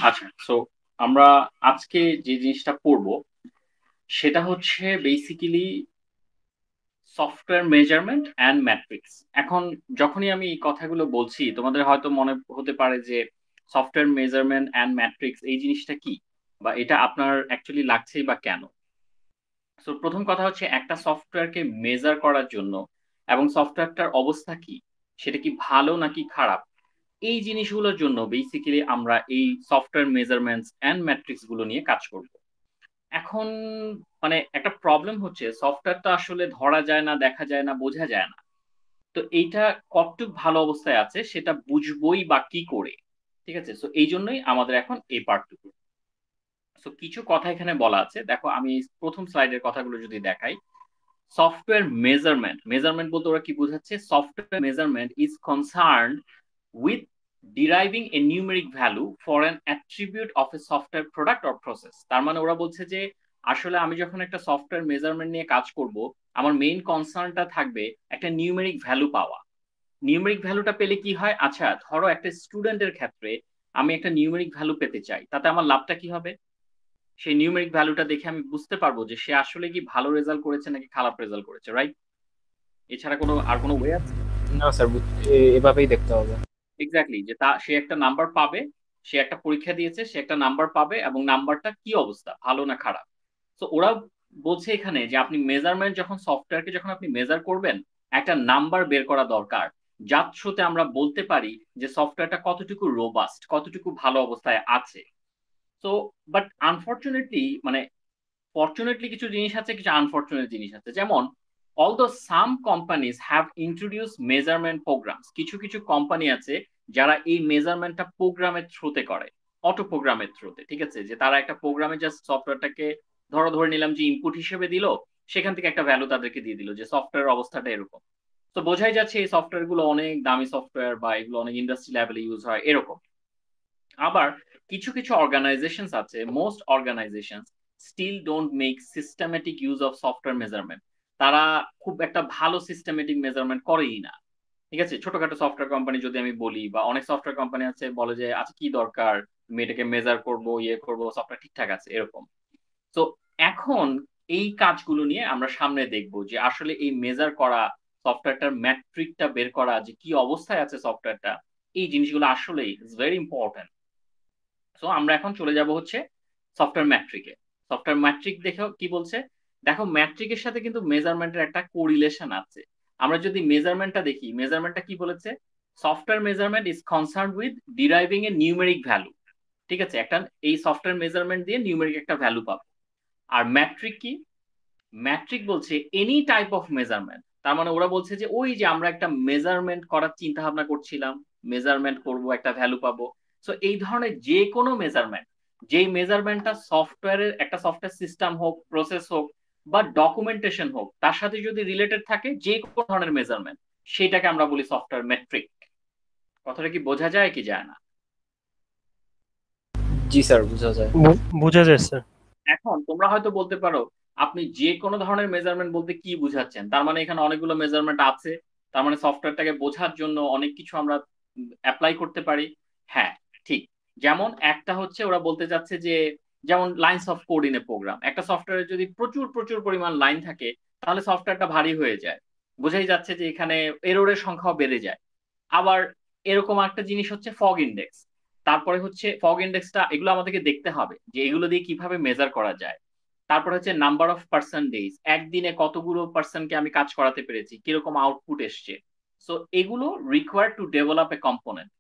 আচ্ছা, সো আমরা আজকে যে জিনিসটা পড়বো সেটা হচ্ছে basically software measurement and matrix. এখন যখনই আমি এই কথাগুলো বলছি তোমাদের হয়তো মনে হতে পারে যে সফটওয়্যার মেজারমেন্ট অ্যান্ড ম্যাট্রিক্স এই জিনিসটা কি, বা এটা আপনার অ্যাকচুয়ালি লাগছেই বা কেন। সো প্রথম কথা হচ্ছে একটা সফটওয়্যারকে মেজার করার জন্য এবং সফটওয়্যারটার অবস্থা কি, সেটা কি ভালো নাকি খারাপ, এই জিনিসগুলোর জন্য বেসিক্যালি আমরা এই সফটওয়্যার মেজারমেন্টস অ্যান্ড ম্যাট্রিক্স গুলো নিয়ে কাজ করব। এখন মানে একটা প্রবলেম হচ্ছে সফটওয়্যার তো আসলে ধরা যায় না, দেখা যায় না, বোঝা যায় না। তো এইটা কতটুক ভালো অবস্থায় আছে সেটা বুঝবোই বা কি করে? ঠিক আছে, সো এই জন্যই আমাদের এখন এই পার্টটুকু। সো কিছু কথা এখানে বলা আছে, দেখো আমি প্রথম স্লাইডের কথাগুলো যদি দেখাই। সফটওয়্যার মেজারমেন্ট, মেজারমেন্ট বলতে ওরা কি বোঝাচ্ছে? Software measurement is concerned with deriving a numeric value for an attribute of a software product or process। তার মানে ওরা বলছে যে আসলে আমি যখন একটা সফটওয়্যার মেজারমেন্ট নিয়ে কাজ করব, আমার মেইন কনসার্নটা থাকবে একটা নিউমেরিক ভ্যালু পাওয়া। নিউমেরিক ভ্যালুটা পেলে কি হয়, আচ্ছা ধরো একটা স্টুডেন্টের ক্ষেত্রে আমি একটা নিউমেরিক ভ্যালু পেতে চাই, তাতে আমার লাভটা কি হবে? সেই নিউমেরিক ভ্যালুটা দেখে আমি বুঝতে পারবো যে সে আসলে কি ভালো রেজাল্ট করেছে নাকি খারাপ রেজাল্ট করেছে, রাইট? এছাড়া কোনো ওয়ে আছে? না স্যার, এভাবেই দেখতে হবে। এক্স্যাক্টলি, যে সে একটা নাম্বার পাবে, সে একটা পরীক্ষা দিয়েছে, সে একটা নাম্বার পাবে, এবং নাম্বারটা কি অবস্থা, ভালো না খারাপ। তো ওরা বলছে এখানে যে আপনি মেজারমেন্ট যখন সফটওয়্যারকে যখন আপনি মেজার করবেন, একটা নাম্বার বের করা দরকার, যার থ্রুতে আমরা বলতে পারি যে সফটওয়্যারটা কতটুকু রোবাস্ট, কতটুকু ভালো অবস্থায় আছে। তো বাট আনফরচুনেটলি মানে ফরচুনেটলি কিছু জিনিস আছে, কিছু আনফরচুনেট জিনিস আছে। যেমন although some companies have introduce measurement programs, কিছু কিছু কোম্পানি আছে যারা এই মেজারমেন্টটা প্রোগ্রামের থ্রুতে করে, অটো প্রোগ্রামের থ্রুতে। ঠিক আছে, যে তারা একটা প্রোগ্রামে জাস্ট সফটওয়্যারটাকে ধরে নিলাম যে ইনপুট হিসেবে দিল, সেখান থেকে একটা ভ্যালু তাদেরকে দিয়ে দিল যে সফটওয়্যার অবস্থাটা এরকম। তো বোঝাই যাচ্ছে এই সফটওয়্যার গুলো অনেক দামি সফটওয়্যার, বা এগুলো অনেক ইন্ডাস্ট্রি লেভেলে ইউজ হয় এরকম। আবার কিছু কিছু অর্গানাইজেশনস আছে, most organizations still don't make systematic use of software measurement. তারা খুব একটা ভালো সিস্টেমেটিক মেজারমেন্ট করেই না। ঠিক আছে, ছোটখাটো সফটওয়্যার কোম্পানি যদি আমি বলি, বা অনেক সফটওয়্যার কোম্পানি আছে বলে যে আচ্ছা কি দরকার, আমি এটাকে মেজার করবো, ইয়ে করবো, সফটওয়্যার ঠিকঠাক আছে এরকম। তো এখন এই কাজগুলো নিয়ে আমরা সামনে দেখবো যে আসলে এই মেজার করা, সফটওয়্যারটার ম্যাট্রিকটা বের করা, যে কি অবস্থায় আছে সফটওয়্যারটা, এই জিনিসগুলো আসলেই ইজ ভেরি ইম্পর্টেন্ট। সো আমরা এখন চলে যাব হচ্ছে সফটওয়্যার ম্যাট্রিকে। সফটওয়্যার ম্যাট্রিক দেখো কি বলছে। দেখো ম্যাট্রিকের সাথে কিন্তু মেজারমেন্টের একটা কোরিলেশন আছে। আমরা যদি মেজারমেন্টটা দেখি, মেজারমেন্টটা কি বলেছে? Software measurement is concern with ডিরাইভিং A numeric value. ঠিক আছে, একটা এই সফটওয়্যার মেজারমেন্ট দিয়ে নিউমেরিক একটা ভ্যালু পাবো। আর ম্যাট্রিক কি? ম্যাট্রিক বলছে এনি টাইপ অফ মেজারমেন্ট। তার মানে ওরা বলছে যে ওই যে আমরা একটা মেজারমেন্ট করার চিন্তা ভাবনা করছিলাম, মেজারমেন্ট করব, একটা ভ্যালু পাবো। সো এই ধরনের যে কোনো মেজারমেন্ট, যেই মেজারমেন্টটা সফটওয়্যারের, একটা সফটওয়্যার সিস্টেম হোক, প্রসেস হোক, বা ডকুমেন্টেশন হোক, তার সাথে যদি রিলেটেড থাকে যে কোনো ধরনের মেজারমেন্ট, সেটাকে আমরা বলি সফটওয়্যার মেট্রিক। কথাটা কি বোঝা যায় কি যায় না? জি স্যার, বোঝা যায়। বোঝা যায় স্যার। এখন তোমরা হয়তো বলতে পারো আপনি যে কোনো ধরনের মেজারমেন্ট বলতে কি বুঝাচ্ছেন, তার মানে এখানে অনেকগুলো মেজারমেন্ট আছে, তার মানে সফটওয়্যারটাকে বোঝার জন্য অনেক কিছু আমরা অ্যাপ্লাই করতে পারি। হ্যাঁ, ঠিক। যেমন একটা হচ্ছে ওরা বলতে চাচ্ছে যে যেমন lines of code in a program, একটা সফটওয়্যারে যদি প্রচুর প্রচুর পরিমাণ লাইন থাকে, তাহলে সফটওয়্যারটা ভারী হয়ে যায়। বোঝাই যাচ্ছে যে এখানে এররের সংখ্যাও বেড়ে যায়। আবার এরকম একটা জিনিস হচ্ছে ফগ ইন্ডেক্স। তারপরে হচ্ছে ফগ ইন্ডেক্সটা, এগুলো আমাদেরকে দেখতে হবে যে এগুলো দিয়ে কিভাবে মেজার করা যায়। তারপর হচ্ছে নাম্বার অফ পার্সন ডেজ, একদিনে কতগুলো পার্সনকে আমি কাজ করাতে পেরেছি, কিরকম আউটপুট এসছে। সো এগুলো require to develop a component.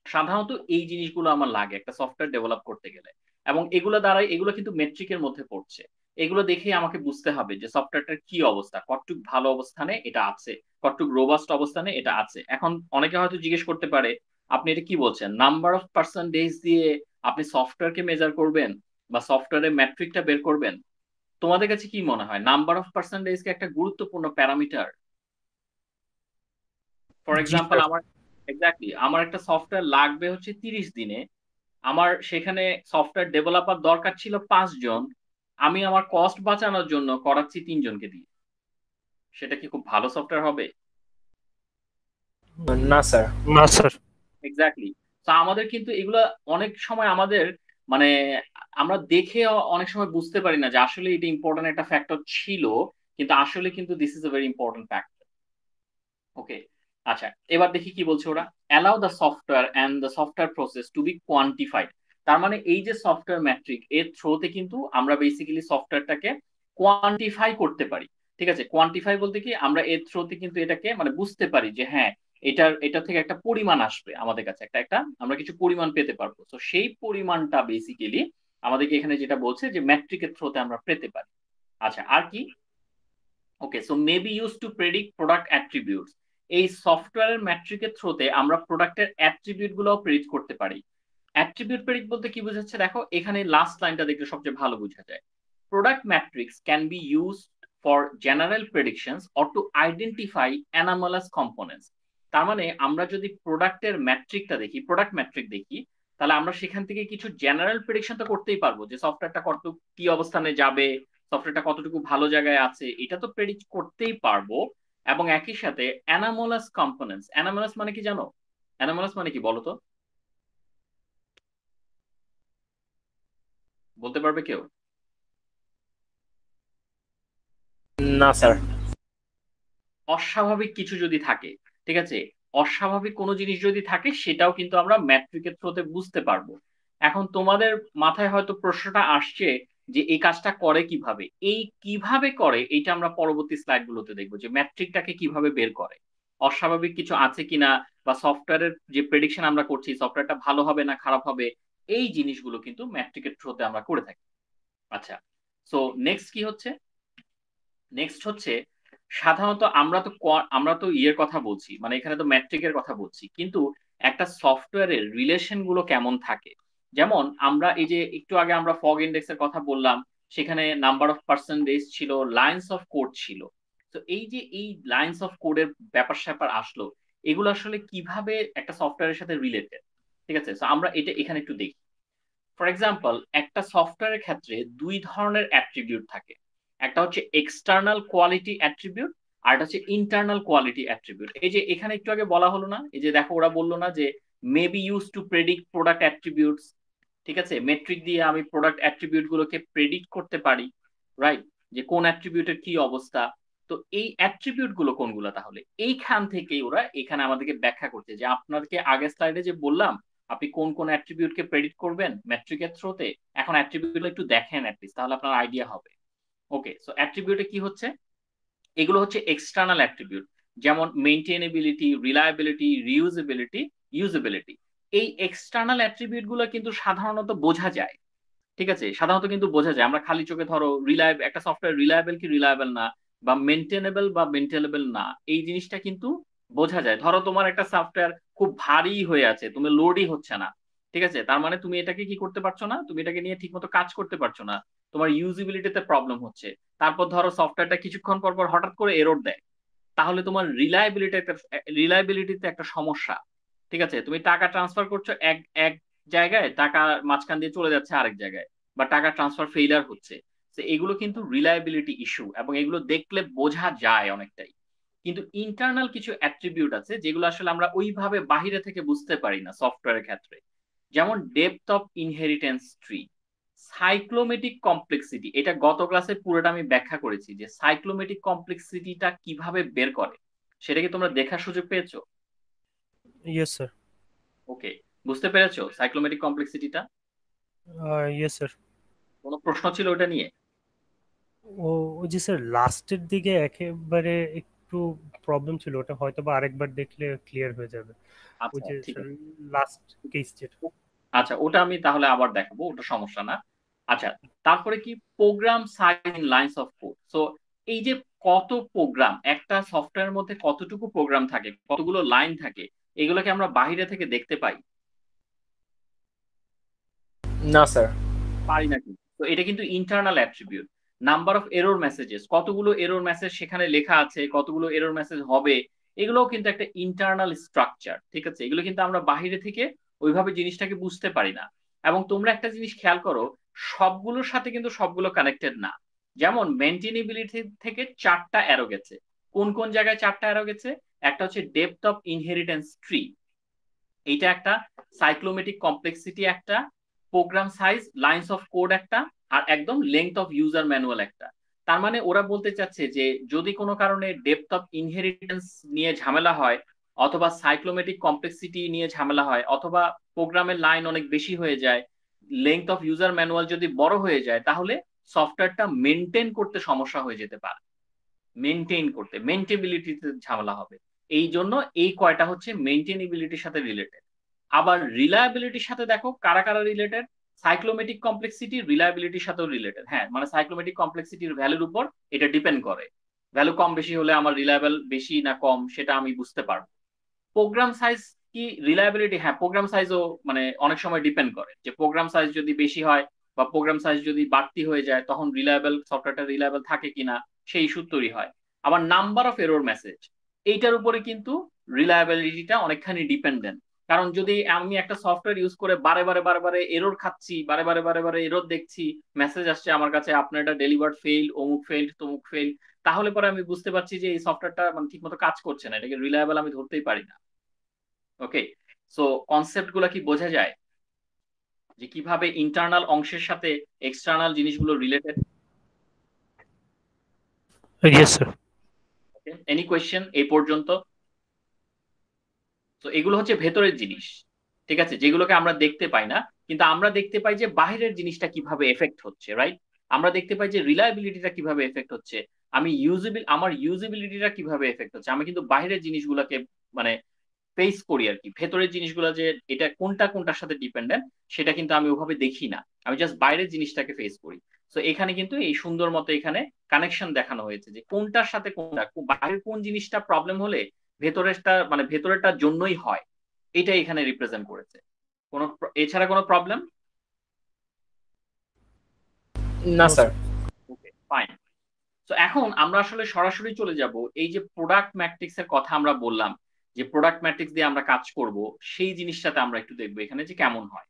সাধারণত এই জিনিসগুলো আমার লাগে একটা সফটওয়্যার ডেভেলপ করতে গেলে, এবং এগুলো দ্বারাই, এগুলো কিন্তু মেট্রিকের মধ্যে পড়ছে। এগুলো দেখেই আমাকে বুঝতে হবে যে সফটওয়্যারটার কি অবস্থা, কতটুক ভালো অবস্থানে এটা আছে, কতটুক রোবাস্ট অবস্থানে এটা আছে। এখন অনেকে হয়তো জিজ্ঞেস করতে পারে আপনি এটা কি বলছেন, নাম্বার অফ পার্সন ডেজ দিয়ে আপনি সফটওয়্যারকে মেজার করবেন বা সফটওয়্যারের ম্যাট্রিকটা বের করবেন? তোমাদের কাছে কি মনে হয় নাম্বার অফ পার্সন ডেজ কি একটা গুরুত্বপূর্ণ parameter? For G example sir. আমার, এক্স্যাক্টলি আমার একটা সফটওয়্যার লাগবে হচ্ছে 30 দিনে, আমার সেখানে সফটওয়্যার ডেভেলপার দরকার ছিল 5 জন, আমি আমার কস্ট বাঁচানোর জন্য করাচ্ছি 3 জনকে দিয়ে, সেটা কি খুব ভালো সফটওয়্যার হবে? না স্যার। না স্যার। এক্স্যাক্টলি। তো আমাদের কিন্তু এগুলা অনেক সময় আমাদের মানে আমরা দেখে অনেক সময় বুঝতে পারি না যে আসলে এটা ইম্পর্টেন্ট একটা ফ্যাক্টর ছিল, কিন্তু আসলে কিন্তু this is a very important factor. Okay, আচ্ছা, এবার দেখি কি বলছে ওরা। Allow the software and the software process to be quantified. তার মানে এই যে সফটওয়্যার ম্যাট্রিক এর থ্রোতে কিন্তু আমরা বেসিক্যালি সফটওয়্যারটাকে কোয়ান্টিফাই করতে পারি। ঠিক আছে, কোয়ান্টিফাই বলতে কি আমরা এর থ্রোতে কিন্তু এটাকে মানে বুঝতে পারি যে হ্যাঁ এটা থেকে একটা পরিমাণ আসবে আমাদের কাছে, একটা একটা আমরা কিছু পরিমাণ পেতে পারবো। তো সেই পরিমাণটা বেসিক্যালি আমাদেরকে এখানে যেটা বলছে যে ম্যাট্রিকের থ্রোতে আমরা পেতে পারি। আচ্ছা, আর কি? Okay, so may be use to predict product attributes. এই সফটওয়্যারের ম্যাট্রিকের থ্রুতে আমরা প্রোডাক্টের অ্যাট্রিবিউট গুলোও প্রেডিক্ট করতে পারি। অ্যাট্রিবিউট প্রেডিক্ট বলতে কি বোঝাচ্ছে দেখো, এখানে লাস্ট লাইনটা দেখলে সবচেয়ে ভালো বোঝা যায়। Product metrics can be used for general predictions or to identify anomalous components. তার মানে আমরা যদি প্রোডাক্টের ম্যাট্রিকটা দেখি, প্রোডাক্ট ম্যাট্রিক দেখি, তাহলে আমরা সেখান থেকে কিছু জেনারেল প্রেডিকশন তো করতেই পারবো যে সফটওয়্যারটা কত কি অবস্থানে যাবে, সফটওয়্যারটা কতটুকু ভালো জায়গায় আছে, এটা তো প্রেডিক্ট করতেই পারবো। এবং একই সাথে অ্যানামোলাস কম্পোনেন্টস, অ্যানামোলাস মানে কি জানো? অ্যানামোলাস মানে কি বলো তো, বলতে পারবে কেউ? না স্যার। অস্বাভাবিক কিছু যদি থাকে, ঠিক আছে, অস্বাভাবিক কোনো জিনিস যদি থাকে সেটাও কিন্তু আমরা ম্যাট্রিকের থ্রুতে বুঝতে পারবো। এখন তোমাদের মাথায় হয়তো প্রশ্নটা আসছে যে এই কাজটা করে কিভাবে, এই কিভাবে করে এইটা আমরা পরবর্তী স্লাইড গুলোতে দেখবো যে ম্যাট্রিকটাকে কিভাবে বের করে, অস্বাভাবিক কিছু আছে কিনা, বা সফটওয়্যারের যে প্রেডিকশন আমরা করছি সফটওয়্যারটা ভালো হবে না খারাপ হবে, এই জিনিসগুলো কিন্তু ম্যাট্রিকের থ্রুতে আমরা করে থাকি। আচ্ছা, সো নেক্সট কি হচ্ছে? নেক্সট হচ্ছে সাধারণত আমরা তো ইয়ের কথা বলছি, মানে এখানে তো ম্যাট্রিকের কথা বলছি, কিন্তু একটা সফটওয়্যারের রিলেশন গুলো কেমন থাকে। যেমন আমরা এই যে একটু আগে আমরা ফগ ইন্ডেক্স এর কথা বললাম, সেখানে নাম্বার অফ পার্সেন্টেজ ছিল, লাইন্স অফ কোড ছিল। তো এই যে এই লাইন্স অফ কোডের ব্যাপার স্যাপার আসলো, এগুলো আসলে কিভাবে একটা সফটওয়্যারের সাথে রিলেটেড। ঠিক আছে, তো আমরা এটা এখানে একটু দেখি। ফর এক্সাম্পল, একটা সফটওয়্যারের ক্ষেত্রে দুই ধরনের অ্যাট্রিবিউট থাকে। একটা হচ্ছে এক্সটার্নাল কোয়ালিটি অ্যাট্রিবিউট, আর একটা হচ্ছে ইন্টারনাল কোয়ালিটি অ্যাট্রিবিউট। এই যে এখানে একটু আগে বলা হলো না, এই যে দেখো ওরা বললো না যে মে be use to predict product attributes. ঠিক আছে, মেট্রিক দিয়ে আমি প্রোডাক্ট অ্যাট্রিবিউট গুলোকে প্রেডিক্ট করতে পারি, রাইট, যে কোন অ্যাট্রিবিউটের কি অবস্থা। তো এই অ্যাট্রিবিউট গুলো কোনগুলো, তাহলে এইখান থেকেই ওরা এখানে আমাদেরকে ব্যাখ্যা করছে যে আপনাকে আগের স্লাইডে যে বললাম আপনি কোন কোন অ্যাট্রিবিউটকে প্রেডিক্ট করবেন ম্যাট্রিকের থ্রোতে, এখন অ্যাট্রিবিউট একটু দেখেন অ্যাটলিস্ট, তাহলে আপনার আইডিয়া হবে। ওকে, সো অ্যাট্রিবিউটে কি হচ্ছে, এগুলো হচ্ছে এক্সটার্নাল অ্যাট্রিবিউট, যেমন মেইনটেনেবিলিটি, রিলায়েবিলিটি, রিউজেবিলিটি, ইউজেবিলিটি। এই এক্সটার্নাল অ্যাট্রিবিউট গুলো কিন্তু সাধারণত বোঝা যায়। ঠিক আছে, সাধারণত কিন্তু বোঝা যায়, আমরা খালি চোখে ধরো একটা সফটওয়্যার রিলায়েবল কি রিলায়েবল না, বা মেনটেনেবল বা মেনটেনেবল না, এই জিনিসটা কিন্তু বোঝা যায়। ধরো তোমার একটা সফটওয়্যার খুব ভারী হয়ে আছে, তুমি লোডই হচ্ছে না, ঠিক আছে, তার মানে তুমি এটাকে কি করতে পারছো না, তুমি এটাকে নিয়ে ঠিকমতো কাজ করতে পারছো না, তোমার ইউজিবিলিটিতে প্রবলেম হচ্ছে। তারপর ধরো সফটওয়্যারটা কিছুক্ষণ পর পর হঠাৎ করে এরর দেয়, তাহলে তোমার রিলায়েবিলিটিতে একটা সমস্যা। ঠিক আছে, তুমি টাকা ট্রান্সফার করছো এক এক জায়গায়, টাকা মাঝখান দিয়ে চলে যাচ্ছে আরেক জায়গায়, বা টাকা ট্রান্সফার ফেইলিয়ার হচ্ছে। তো এগুলো কিন্তু রিলায়েবিলিটি ইস্যু, এবং এগুলো দেখলে বোঝা যায় অনেকটাই। কিন্তু ইন্টারনাল কিছু অ্যাট্রিবিউট আছে যেগুলো আসলে আমরা ওইভাবে বাহিরে থেকে বুঝতে পারি না সফটওয়্যারের ক্ষেত্রে। যেমন depth of inheritance tree, cyclomatic complexity. এটা গত ক্লাসে পুরোটা আমি ব্যাখ্যা করেছি যে সাইক্লোমেটিক কমপ্লেক্সিটিটা কিভাবে বের করে, সেটা কি তোমরা দেখার সুযোগ পেয়েছো? Yes sir. ওকে, বুঝতে পেরেছো সাইক্লোমেটিক কমপ্লেক্সিটিটা? Yes sir. কোনো প্রশ্ন ছিল ওটা নিয়ে? ও ওই যে স্যার লাস্টের দিকে একেবারে একটু প্রবলেম ছিল, ওটা হয়তো বা আরেকবার দেখলে ক্লিয়ার হয়ে যাবে। ওই আচ্ছা, যে ঠিক স্যার আছে। লাস্ট কেস যেটা। আচ্ছা, ওটা আমি তাহলে আবার দেখাবো, ওটা সমস্যা না। আচ্ছা, তারপরে কি program size in lines of code. So এই যে কত প্রোগ্রাম, একটা সফটওয়্যারের মধ্যে কতটুকু প্রোগ্রাম থাকে, কতগুলো লাইন থাকে, এগুলোকে আমরা বাইরে থেকে দেখতে পাই? না স্যার। পারি না কিন্তু। তো এটা কিন্তু internal attribute. Number of error messages, কতগুলো এরর মেসেজ সেখানে লেখা আছে, কতগুলো এরর মেসেজ হবে, এগুলোও কিন্তু একটা ইন্টারনাল স্ট্রাকচার। ঠিক আছে, এগুলো কিন্তু আমরা বাইরে থেকে ওইভাবে জিনিসটাকে বুঝতে পারি না। এবং তোমরা একটা জিনিস খেয়াল করো, সবগুলোর সাথে কিন্তু সবগুলো কানেক্টেড না। যেমন মেনটেনেবিলিটি থেকে চারটা অ্যারো গেছে, কোন কোন জায়গায় চারটা অ্যারো গেছে? একটা হচ্ছে ডেপথ অফ ইনহেরিটেন্স ট্রি, এইটা একটা, সাইক্লোমেটিক কমপ্লেক্সিটি একটা, program size, lines of code একটা, আর একদম লেংথ অফ ইউজার ম্যানুয়াল একটা। তার মানে ওরা বলতে চাচ্ছে যে যদি কোনো কারণে ডেপথ অফ ইনহেরিটেন্স নিয়ে ঝামেলা হয়, অথবা সাইক্লোমেটিক কমপ্লেক্সিটি নিয়ে ঝামেলা হয়, অথবা প্রোগ্রামের লাইন অনেক বেশি হয়ে যায়, লেংথ অফ ইউজার ম্যানুয়াল যদি বড় হয়ে যায়, তাহলে সফটওয়্যারটা মেনটেন করতে সমস্যা হয়ে যেতে পারে, মেনটেন করতে মেনটেবিলিটিতে ঝামেলা হবে। এই জন্য এই কয়টা হচ্ছে মেনটেনেবিলিটির সাথে রিলেটেড। আবার রিলায়াবিলিটির সাথে দেখো কারা কারা রিলেটেড, সাইক্লোমেটিক কমপ্লেক্সিটি রিলায়াবিলিটির সাথেও রিলেটেড। হ্যাঁ, মানে সাইক্লোমেটিক কমপ্লেক্সিটির ভ্যালুর উপর এটা ডিপেন্ড করে, ভ্যালু কম বেশি হলে আমার রিলায়েবল বেশি না কম সেটা আমি বুঝতে পারবো। প্রোগ্রাম সাইজ কি রিলায়েবিলিটি, হ্যাঁ প্রোগ্রাম সাইজও মানে অনেক সময় ডিপেন্ড করে, যে প্রোগ্রাম সাইজ যদি বেশি হয় বা প্রোগ্রাম সাইজ যদি বাড়তি হয়ে যায়, তখন রিলায়েবল সফটওয়্যারটা রিলায়েবল থাকে কিনা সেই ইস্যু তৈরি হয়। আবার নাম্বার অফ এরর মেসেজ, এইটার উপরে কিন্তু রিলায়েবিলিটিটা অনেকখানি ডিপেন্ডেন্ট। কারণ যদি আমি একটা সফটওয়্যার ইউজ করে বারে বারে বারে বারে এরর খাচ্ছি, বারে বারে বারে বারে এরর দেখছি, মেসেজ আসছে আমার কাছে আপনার এটা ডেলিভার্ড ফেইল, অমুক ফেইল তমুক ফেইল, তাহলে পরে আমি বুঝতে পারছি যে এই সফটওয়্যারটা মানে ঠিক মতো কাজ করছে না, এটাকে রিলায়েবল আমি ধরতেই পারি না। ওকে, সো কনসেপ্ট গুলা কি বোঝা যায় যে কিভাবে ইন্টারনাল অংশের সাথে এক্সটার্নাল জিনিসগুলো related? Yes sir. Any question এই পর্যন্ত? তো এগুলো হচ্ছে ভেতরের জিনিস, ঠিক আছে, যেগুলোকে আমরা দেখতে পাই না, কিন্তু আমরা দেখতে পাই যে বাইরের জিনিসটা কিভাবে এফেক্ট হচ্ছে, রাইট? আমরা দেখতে পাই যে রিলায়েবিলিটিটা কিভাবে এফেক্ট হচ্ছে, আমার ইউজিবিলিটিটা কিভাবে এফেক্ট হচ্ছে। আমি কিন্তু বাইরের জিনিসগুলোকে মানে ফেস করি আর কি, ভেতরের জিনিসগুলো যে এটা কোনটা কোনটার সাথে ডিপেন্ডেন্ট সেটা কিন্তু আমি ওভাবে দেখি না, আমি জাস্ট বাইরের জিনিসটাকে ফেস করি। তো এখানে কিন্তু এই সুন্দর মতো এখানে কানেকশন দেখানো হয়েছে যে কোনটার সাথে কোনটা, বাইরের কোন জিনিসটা প্রবলেম হলে ভেতরেরটা মানে ভেতরেরটার জন্যই হয়, এটা এখানে রিপ্রেজেন্ট করেছে। কোন এছাড়া কোনো প্রবলেম? না নো স্যার। স্যার। ওকে, ফাইন। তো এখন আমরা আসলে সরাসরি চলে যাব এই যে প্রোডাক্ট ম্যাট্রিক্স এর কথা আমরা বললাম, যে প্রোডাক্ট ম্যাট্রিক্স দিয়ে আমরা কাজ করব, সেই জিনিসটাতে আমরা একটু দেখবো এখানে যে কেমন হয়।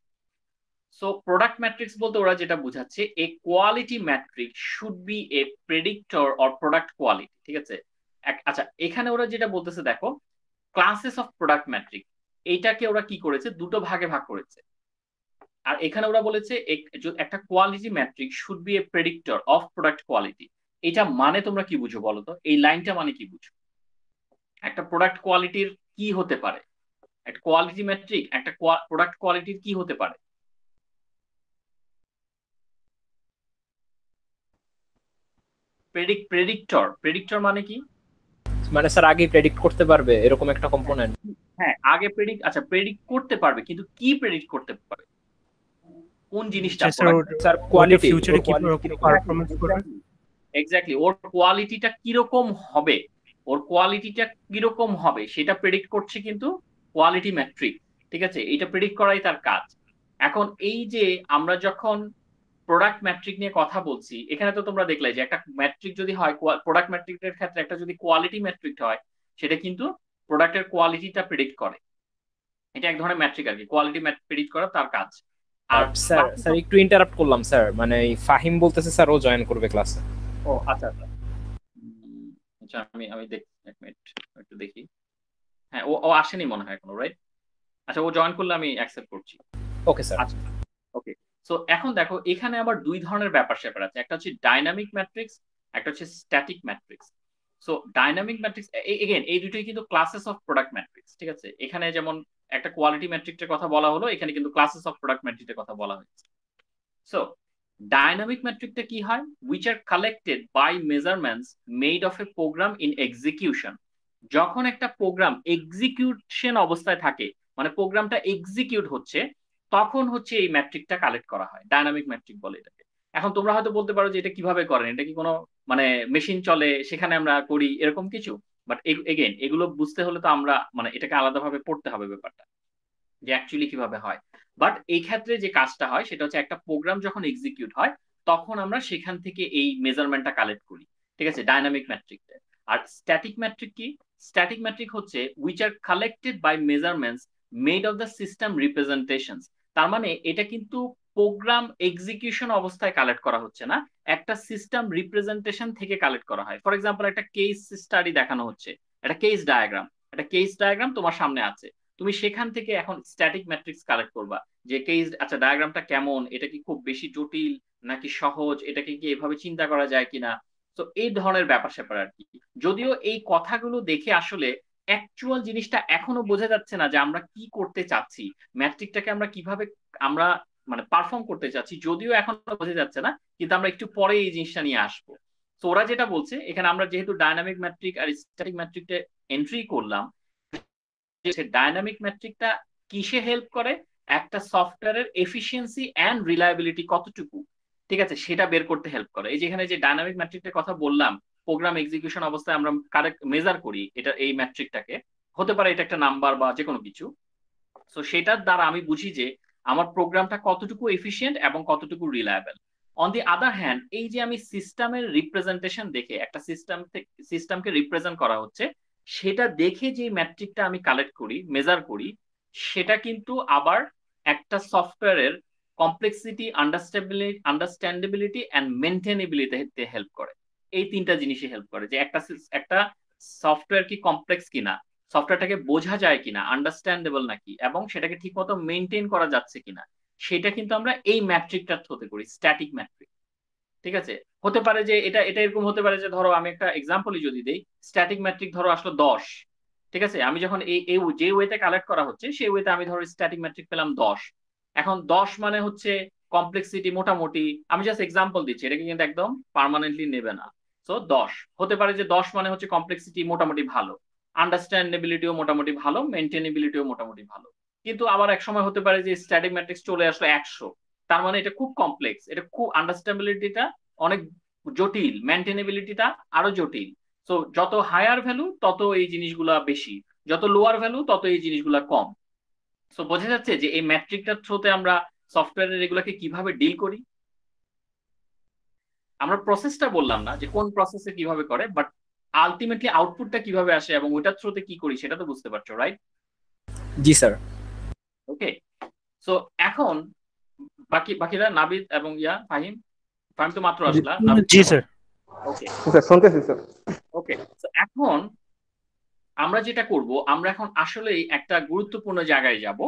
সো প্রোডাক্ট ম্যাট্রিক্স বলতে ওরা যেটা বুঝাচ্ছে, a quality metrics should be a predictor or product quality, ঠিক আছে। আচ্ছা, এখানে ওরা যেটা বলতেছে দেখো, ক্লাসেস অফ প্রোডাক্ট ম্যাট্রিক্স, এইটাকে ওরা কি করেছে, দুটো ভাগে ভাগ করেছে। আর এখানে ওরা বলেছে একটা quality metrics should be a predictor of product quality. এটা মানে তোমরা কি বুঝো বলো তো, এই লাইনটা মানে কি বুঝো? একটা প্রোডাক্ট কোয়ালিটির কি হতে পারে, একটা কোয়ালিটি ম্যাট্রিক একটা প্রোডাক্ট কোয়ালিটির কি হতে পারে? প্রেডিক্টর, প্রেডিক্টর মানে কি? মানে স্যার আগেই প্রেডিক্ট করতে পারবে এরকম একটা হ্যাঁ, কম্পোনেন্ট। হ্যাঁ, আগে প্রেডিক্ট, আচ্ছা প্রেডিক্ট করতে পারবে, কিন্তু কি প্রেডিক্ট করতে পারবে, কোন জিনিসটা যে স্যার প্রোডাক্ট? স্যার ওটা কোয়ালিটি, ওর ফিউচারে কোয়ালিটি কিরকম কিরকম। পারফরমেন্স করবে। এক্স্যাক্টলি, ওর কোয়ালিটিটা কিরকম হবে, ওর কোয়ালিটিটা কিরকম হবে সেটা প্রেডিক্ট করছে কিন্তু কোয়ালিটি ম্যাট্রিক, ঠিক আছে, এটা প্রেডিক্ট করাই তার কাজ। এখন এই যে আমরা যখন প্রোডাক্ট ম্যাট্রিক নিয়ে কথা বলছি, এখানে তো তোমরা দেখলে যে একটা ম্যাট্রিক যদি হয়, প্রোডাক্ট ম্যাট্রিকের ক্ষেত্রে একটা যদি কোয়ালিটি ম্যাট্রিক হয়, সেটা কিন্তু প্রোডাক্টের কোয়ালিটিটা প্রেডিক্ট করে। এটা এক ধরনের ম্যাট্রিক আর কি, কোয়ালিটি প্রেডিক্ট করা তার কাজ। আর স্যার স্যার একটু ইন্টারাপ্ট করলাম স্যার, মানে এই ফাহিম বলতেছে স্যার ও জয়েন করবে ক্লাসে। ও আচ্ছা আচ্ছা, আচ্ছা আমি আমি দেখি, এক মিনিট একটু দেখি। হ্যাঁ, ও ও আসেনি মনে হয় এখনো, রাইট? আচ্ছা, ও জয়েন করলে আমি অ্যাকসেপ্ট করছি। Okay sir. আচ্ছা, ওকে। সো এখন দেখো এখানে আবার দুই ধরনের ব্যাপার স্যাপার আছে, একটা হচ্ছে ডাইনামিক ম্যাট্রিক্স, একটা হচ্ছে static matrix. So dynamic matrix again এই দুটোই কিন্তু ক্লাসেস অফ প্রোডাক্ট ম্যাট্রিক্স, ঠিক আছে। এখানে যেমন একটা কোয়ালিটি ম্যাট্রিক্সের কথা বলা হলো, এখানে কিন্তু ক্লাসেস অফ প্রোডাক্ট ম্যাট্রিক্সের কথা বলা হয়েছে। সো ডাইনামিক ম্যাট্রিকটা কি হয়, which are collected by measurements made of a program in execution। যখন একটা প্রোগ্রাম এক্সিকিউশন অবস্থায় থাকে, মানে প্রোগ্রামটা এক্সিকিউট হচ্ছে, তখন হচ্ছে এই ম্যাট্রিকটা কালেক্ট করা হয়, ডাইনামিক ম্যাট্রিক বলে এটাকে। এখন তোমরা হয়তো বলতে পারো যে এটা কিভাবে করেন, এটা কি কোনো মানে মেশিন চলে সেখানে আমরা করি এরকম কিছু? বাট এগেন এগুলো বুঝতে হলে তো আমরা মানে এটাকে আলাদাভাবে পড়তে হবে ব্যাপারটা, যে অ্যাকচুয়ালি কিভাবে হয়। বাট এই ক্ষেত্রে যে কাজটা হয় সেটা হচ্ছে একটা প্রোগ্রাম যখন এক্সিকিউট হয়, তখন আমরা সেখান থেকে এই মেজারমেন্টটা কালেক্ট করি, ঠিক আছে, ডাইনামিক ম্যাট্রিক্সে। আর স্ট্যাটিক ম্যাট্রিক কি, স্ট্যাটিক ম্যাট্রিক হচ্ছে which are collected by measurements made of the system representations. তার মানে এটা কিন্তু প্রোগ্রাম এক্সিকিউশন অবস্থায় কালেক্ট করা হচ্ছে না, একটা সিস্টেম রিপ্রেজেন্টেশন থেকে কালেক্ট করা হয়। ফর এক্সাম্পল একটা কেস স্টাডি দেখানো হচ্ছে, একটা কেস ডায়াগ্রাম, একটা কেস ডায়াগ্রাম তোমার সামনে আছে, তুমি সেখান থেকে এখন স্ট্যাটিক ম্যাট্রিক্স কালেক্ট করবা, যে কেস আচ্ছা ডায়াগ্রামটা কেমন, এটা কি খুব বেশি জটিল নাকি সহজ, এটাকে কি এভাবে চিন্তা করা যায় কিনা। তো এই ধরনের ব্যাপার স্যাপার আর কি। যদিও এই কথাগুলো দেখে আসলে অ্যাকচুয়াল জিনিসটা এখনো বোঝা যাচ্ছে না যে আমরা কি করতে চাচ্ছি, ম্যাট্রিকটাকে আমরা কিভাবে আমরা মানে পারফর্ম করতে চাচ্ছি, যদিও এখনো বোঝা যাচ্ছে না, কিন্তু আমরা একটু পরে এই জিনিসটা নিয়ে আসবো। তো ওরা যেটা বলছে এখানে, আমরা যেহেতু ডায়নামিক ম্যাট্রিক আর স্ট্যাটিক ম্যাট্রিকটা এন্ট্রি করলাম, ডায়নামিক ম্যাট্রিকটা কিসে হেল্প করে, একটা সফটওয়্যারের এফিসিয়েন্সি অ্যান্ড রিলায়েবিলিটি কতটুকু, ঠিক আছে, সেটা বের করতে হেল্প করে। এই যেখানে যে ডায়নামিক ম্যাট্রিকটার কথা বললাম, প্রোগ্রাম এক্সিকিউশন অবস্থায় আমরা কারেক্ট মেজার করি এটা, এই ম্যাট্রিকটাকে, হতে পারে এটা একটা নাম্বার বা যে কোনো কিছু। তো সেটার দ্বারা আমি বুঝি যে আমার প্রোগ্রামটা কতটুকু এফিশিয়েন্ট এবং কতটুকু reliable. On the other hand, এই যে আমি সিস্টেমের রিপ্রেজেন্টেশন দেখে, একটা সিস্টেমকে রিপ্রেজেন্ট করা হচ্ছে, সেটা দেখে যে ম্যাট্রিকটা আমি কালেক্ট করি, মেজার করি, সেটা কিন্তু আবার একটা সফটওয়্যারের কমপ্লেক্সিটি, আন্ডারস্ট্যান্ডেবিলিটি অ্যান্ড মেনটেনেবিলিটিতে হেল্প করে। এই তিনটা জিনিসই হেল্প করে, যে একটা একটা সফটওয়্যার কি কমপ্লেক্স কিনা, সফটওয়্যারটাকে বোঝা যায় কিনা, আন্ডারস্ট্যান্ডেবল নাকি, এবং সেটাকে ঠিকমতো মেনটেন করা যাচ্ছে কিনা, সেটা কিন্তু আমরা এই ম্যাট্রিকটার থ্রুতে করি, স্ট্যাটিক ম্যাট্রিক। ঠিক আছে, হতে পারে যে এটা এটা এরকম হতে পারে যে, ধরো আমি একটা এক্সাম্পলই যদি দেই, স্ট্যাটিক ম্যাট্রিক ধরো আসলো 10, ঠিক আছে, আমি যখন এই এই যে ওয়েতে কালেক্ট করা হচ্ছে সেই ওয়েতে আমি ধরো স্ট্যাটিক ম্যাট্রিক পেলাম 10। এখন 10 মানে হচ্ছে কমপ্লেক্সিটি মোটামুটি, আমি জাস্ট এক্সাম্পল দিচ্ছি, এটাকে কিন্তু একদম পার্মানেন্টলি নেবে না। সো 10 হতে পারে যে 10 মানে হচ্ছে কমপ্লেক্সিটি মোটামুটি ভালো, আন্ডারস্ট্যান্ডেবিলিটিও মোটামুটি ভালো, মেনটেনেবিলিটিও মোটামুটি ভালো। কিন্তু আবার এক সময় হতে পারে যে স্ট্যাটিক ম্যাট্রিক্স চলে আসলো 100, তার মানে এটা খুব কমপ্লেক্স, এটা খুব আন্ডারস্ট্যান্ডেবিলিটিটা অনেক জটিল, মেনটেনেবিলিটিটা আরো জটিল। সো যত হায়ার ভ্যালু তত এই জিনিসগুলা বেশি, যত লোয়ার ভ্যালু তত এই জিনিসগুলা কম। সো বোঝা যাচ্ছে যে এই ম্যাট্রিকটার থ্রুতে আমরা সফটওয়্যারের এগুলাকে কিভাবে ডিল করি। আমরা প্রসেসটা বললাম না যে কোন প্রসেসে কিভাবে করে, বাট আলটিমেটলি আউটপুটটা কিভাবে আসে এবং ওইটার থ্রুতে কি করি সেটা তো বুঝতে পারছো, রাইট? জি স্যার। ওকে, সো এখন বাকিরা নাবিদ এবং ফাহিম। ফাহিম তো মাত্র আসলা, নাবিদ জি স্যার। ওকে স্যার শুনতেছি স্যার। ওকে, এখন আমরা যেটা করব, আমরা এখন আসলেই একটা গুরুত্বপূর্ণ জায়গায় যাব,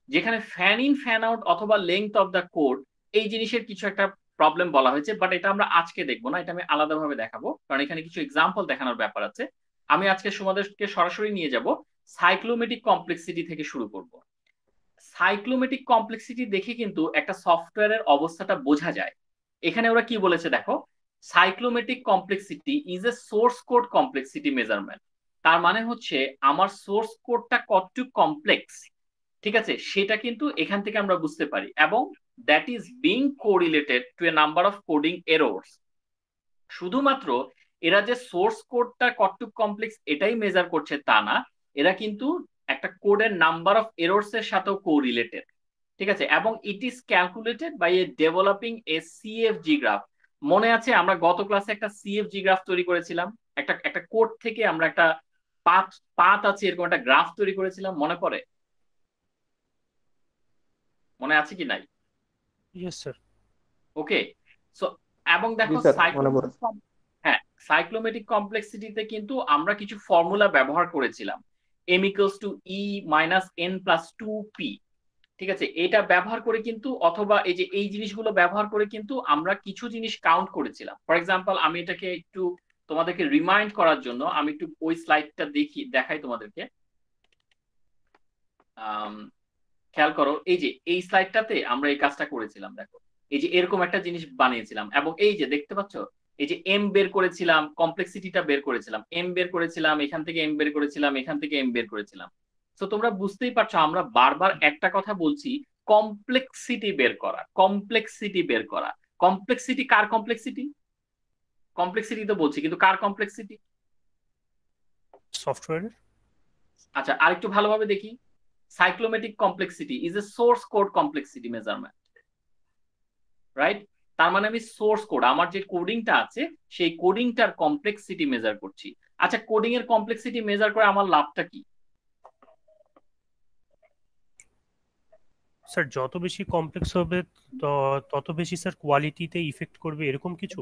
যেখানে ফ্যান ইন ফ্যান আউট অথবা লেংথ অফ দ্য কোড, এই জিনিসের কিছু একটা প্রবলেম বলা হয়েছে, বাট এটা আমরা আজকে দেখবো না, এটা আমি আলাদাভাবে দেখাবো, কারণ এখানে কিছু এক্সাম্পল দেখানোর ব্যাপার আছে। আমি আজকে তোমাদেরকে সরাসরি নিয়ে যাব সাইক্লোমেটিক কমপ্লেক্সিটি থেকে শুরু করব। সাইক্লোমেটিক কমপ্লেক্সিটি দেখে কিন্তু একটা সফটওয়্যারের অবস্থাটা বোঝা যায়। এখানে ওরা কি বলেছে দেখো, cyclomatic complexity is a source code complexity measurement. তার মানে হচ্ছে আমার সোর্স কোডটা কতটুকু কমপ্লেক্স, ঠিক আছে, সেটা কিন্তু এখান থেকে আমরা বুঝতে পারি, এবং that is being correlated to a number of coding errors. শুধুমাত্র এরা যে সোর্স কোডটা কতটুকু কমপ্লেক্স এটাই মেজার করছে তা না, এরা কিন্তু একটা কোডের নাম্বার অফ এরর্স এর সাথেও কোরিলেটেড, ঠিক আছে, এবং it is calculated by a developing a CFG graph. মনে আছে আমরা গত ক্লাসে একটা সিএফজি গ্রাফ তৈরি করেছিলাম, একটা একটা কোড থেকে আমরা একটা পাথ পাথ আছে এরকম একটা গ্রাফ তৈরি করেছিলাম, মনে পড়ে? মনে আছে কি নাই? Yes sir. ওকে, সো এবং জি দেখো স্যার, মনে পড়ে। হ্যাঁ, সাইক্লোমেটিক কমপ্লেক্সিটিতে কিন্তু আমরা কিছু ফর্মুলা ব্যবহার করেছিলাম, m equals to e minus n plus 2p, ঠিক আছে, এটা ব্যবহার করে কিন্তু, অথবা এই যে এই জিনিসগুলো ব্যবহার করে কিন্তু আমরা কিছু জিনিস কাউন্ট করেছিলাম। ফর এক্সাম্পল, আমি এটাকে একটু তোমাদেরকে রিমাইন্ড করার জন্য আমি একটু ওই স্লাইডটা দেখাই তোমাদেরকে। খেয়াল করো, এই যে এই স্লাইডটাতে আমরা এই কাজটা করেছিলাম, দেখো এই যে এরকম একটা জিনিস বানিয়েছিলাম, এবং এই যে দেখতে পাচ্ছ, এই যে এম বের করেছিলাম, কমপ্লেক্সিটিটা বের করেছিলাম, এম বের করেছিলাম, এখান থেকে এম বের করেছিলাম, এখান থেকে এম বের করেছিলাম। তো তোমরা বুঝতেই পারছো আমরা বারবার একটা কথা বলছি, কমপ্লেক্সিটি বের করা, কমপ্লেক্সিটি বের করা। কমপ্লেক্সিটি কার কমপ্লেক্সিটি? কমপ্লেক্সিটি তো বলছি, কিন্তু কার কমপ্লেক্সিটি? সফটওয়্যার। আচ্ছা, আরেকটু ভালোভাবে দেখি, cyclomatic complexity is a source code complexity measurement, right? তার মানে আমি সোর্স কোড, আমার যে কোডিংটা আছে সেই কোডিংটার কমপ্লেক্সিটি মেজার করছি। আচ্ছা, কোডিং এর কমপ্লেক্সিটি মেজার করে আমার লাভটা কি? স্যার যত বেশি কমপ্লেক্স হবে তত বেশি স্যার কোয়ালিটিতে ইফেক্ট করবে, এরকম কিছু?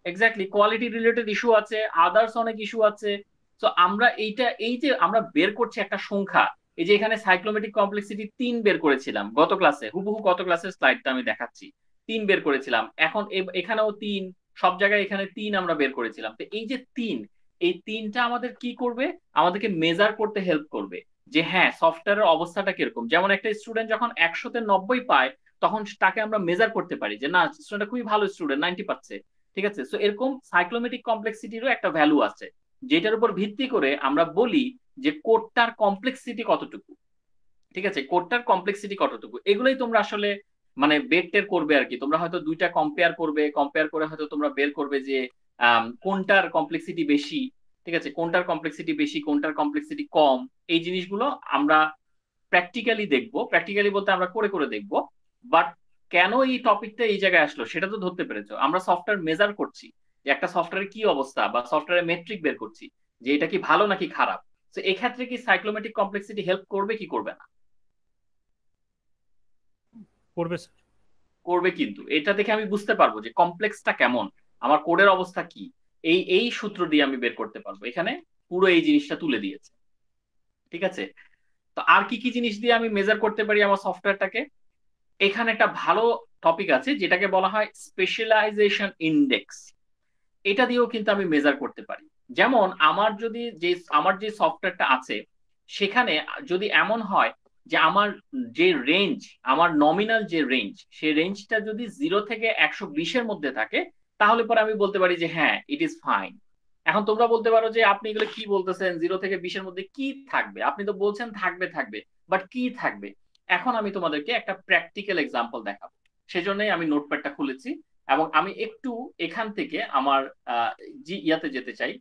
এক্স্যাক্টলি, কোয়ালিটি রিলেটেড ইস্যু আছে, আদার্স অনেক ইস্যু আছে। তো আমরা এইটা, এই যে আমরা বের করছি একটা সংখ্যা, এই যে এখানে সাইক্লোমেটিক কমপ্লেক্সিটি 3 বের করেছিলাম গত ক্লাসে, হুবহু গত ক্লাসের স্লাইডটা আমি দেখাচ্ছি। 3 বের করেছিলাম, এখন এখানেও 3, সব জায়গায় এখানে 3 আমরা বের করেছিলাম। তো এই যে 3, এই 3টা আমাদের কি করবে, আমাদেরকে মেজার করতে হেল্প করবে যে হ্যাঁ সফটওয়্যারের অবস্থাটা কিরকম। যেমন একটা স্টুডেন্ট যখন 100-তে 90 পায় তখন তাকে আমরা মেজার করতে পারি যে না স্টুডেন্টটা খুবই ভালো স্টুডেন্ট, 90 পাচ্ছে, ঠিক আছে। সো এরকম সাইক্লোমেটিক কমপ্লেক্সিটিরও একটা ভ্যালু আছে, যেটার উপর ভিত্তি করে আমরা বলি যে কোডটার কমপ্লেক্সিটি কতটুকু, ঠিক আছে, কোডটার কমপ্লেক্সিটি কতটুকু। এগুলোই তোমরা আসলে মানে বের টের করবে আর কি। তোমরা হয়তো দুইটা কম্পেয়ার করবে, কম্পেয়ার করে হয়তো তোমরা বের করবে যে কোনটার কমপ্লেক্সিটি বেশি, ঠিক আছে, কোনটার কমপ্লেক্সিটি বেশি কোনটার কমপ্লেক্সিটি কম। এই জিনিসগুলো আমরা প্র্যাকটিক্যালি দেখবো, প্র্যাকটিক্যালি বলতে আমরা করে করে দেখবো। বাট কেন এই টপিকটা এই জায়গায় আসলো সেটা তো ধরতে পেরেছো। আমরা সফটওয়্যার মেজার করছি যে একটা সফটওয়্যারের কি অবস্থা, বা সফটওয়্যারের মেট্রিক বের করছি যে এটা কি ভালো নাকি খারাপ। তো এক্ষেত্রে কি সাইক্লোমেটিক কমপ্লেক্সিটি হেল্প করবে কি করবে না? করবে স্যার। করবে, কিন্তু এটা দেখে আমি বুঝতে পারবো যে কমপ্লেক্সটা কেমন, আমার কোডের অবস্থা কি, এই এই সূত্র দিয়ে আমি বের করতে পারবো। এখানে পুরো এই জিনিসটা তুলে দিয়েছে, ঠিক আছে। তো আর কি কি জিনিস দিয়ে আমি মেজার করতে পারি আমার সফটওয়্যারটাকে? এখানে একটা ভালো টপিক আছে যেটাকে বলা হয় স্পেশালাইজেশন ইন্ডেক্স। এটা দিয়েও কিন্তু আমি মেজার করতে পারি। যেমন আমার যে সফটওয়্যারটা আছে সেখানে যদি এমন হয় যে আমার যে রেঞ্জ, আমার নমিনাল যে রেঞ্জ, সেই রেঞ্জটা যদি 0 থেকে 120-এর মধ্যে থাকে, তাহলে পরে আমি বলতে পারি যে হ্যাঁ ইট ইজ ফাইন। এখন তোমরা বলতে পারো যে আপনি এগুলো কি বলতেছেন, 0 থেকে 20-এর মধ্যে কি থাকবে, আপনি তো বলছেন থাকবে থাকবে, বাট কি থাকবে? এখন আমি তোমাদেরকে একটা প্র্যাকটিক্যাল এক্সাম্পল দেখাবো, সেজন্যই আমি নোটপ্যাডটা খুলেছি এবং আমি একটু এখান থেকে আমার ইয়াতে যেতে চাই।